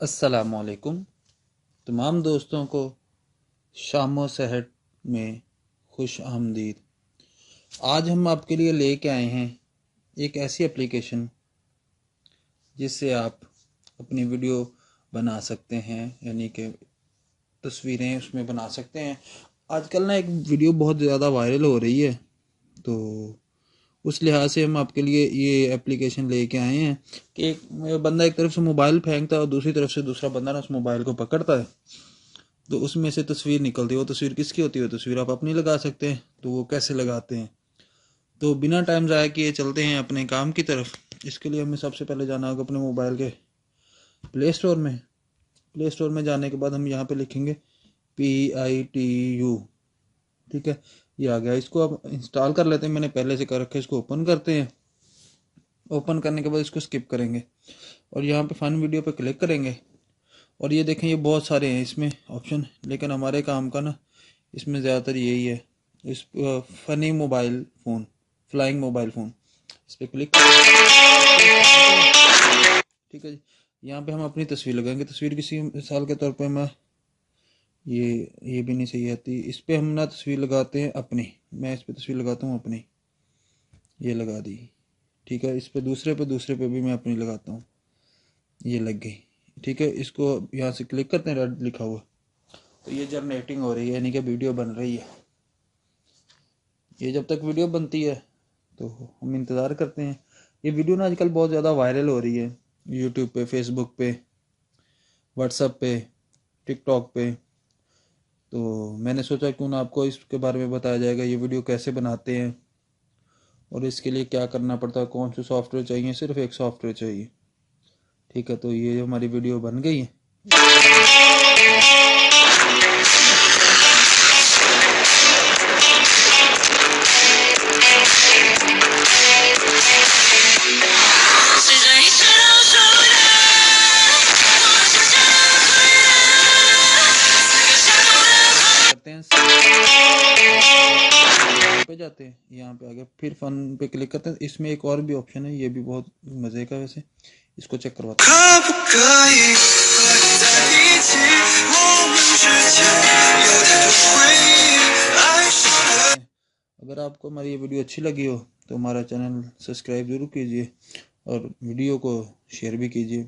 अस्सलामुअलैकुम। तमाम दोस्तों को शामो सहर में खुश आमदीद। आज हम आपके लिए लेके आए हैं एक ऐसी एप्लीकेशन जिससे आप अपनी वीडियो बना सकते हैं, यानी कि तस्वीरें उसमें बना सकते हैं। आजकल ना एक वीडियो बहुत ज़्यादा वायरल हो रही है, तो उस लिहाज से हम आपके लिए ये एप्लीकेशन लेके आए हैं कि एक बंदा एक तरफ से मोबाइल फेंकता है और दूसरी तरफ से दूसरा बंदा ना उस मोबाइल को पकड़ता है, तो उसमें से तस्वीर निकलती है। वो तस्वीर किसकी होती है? वो तस्वीर आप अपनी लगा सकते हैं। तो वो कैसे लगाते हैं? तो बिना टाइम ज़ाया किए चलते हैं अपने काम की तरफ। इसके लिए हमें सबसे पहले जाना होगा अपने मोबाइल के प्ले स्टोर में। प्ले स्टोर में जाने के बाद हम यहाँ पे लिखेंगे PITU। ठीक है, ये आ गया। इसको अब इंस्टॉल कर लेते हैं, मैंने पहले से कर रखा है। इसको ओपन करते हैं। ओपन करने के बाद इसको स्किप करेंगे और यहाँ पे फन वीडियो पे क्लिक करेंगे। और ये देखें, ये बहुत सारे हैं इसमें ऑप्शन, लेकिन हमारे काम का ना इसमें ज़्यादातर यही है। इस funny mobile phone, flying mobile phone, इस पर क्लिक करें। ठीक है जी, यहाँ पे हम अपनी तस्वीर लगाएंगे। तस्वीर किसी मिसाल के तौर पे मैं ये भी नहीं सही आती। इस पर हम ना तस्वीर लगाते हैं अपनी। मैं इस पर तस्वीर लगाता हूँ अपनी, ये लगा दी। ठीक है, इस पे दूसरे पे भी मैं अपनी लगाता हूँ, ये लग गई। ठीक है, इसको यहाँ से क्लिक करते हैं, रेड लिखा हुआ, तो ये जनरेटिंग हो रही है, यानी कि वीडियो बन रही है। ये जब तक वीडियो बनती है तो हम इंतज़ार करते हैं। ये वीडियो ना आजकल बहुत ज़्यादा वायरल हो रही है, यूट्यूब पे, फेसबुक पे, व्हाट्सएप पे, टिकटॉक पे। तो मैंने सोचा क्यों ना आपको इसके बारे में बताया जाएगा, ये वीडियो कैसे बनाते हैं और इसके लिए क्या करना पड़ता है, कौन से सॉफ्टवेयर चाहिए। सिर्फ एक सॉफ्टवेयर चाहिए। ठीक है, तो ये हमारी वीडियो बन गई है। पे जाते हैं, यहाँ पे आ गया, फिर फन पे क्लिक करते हैं। इसमें एक और भी ऑप्शन है, ये भी बहुत मज़े का, वैसे इसको चेक करवाते हैं। अगर आपको हमारी ये वीडियो अच्छी लगी हो तो हमारा चैनल सब्सक्राइब ज़रूर कीजिए और वीडियो को शेयर भी कीजिए।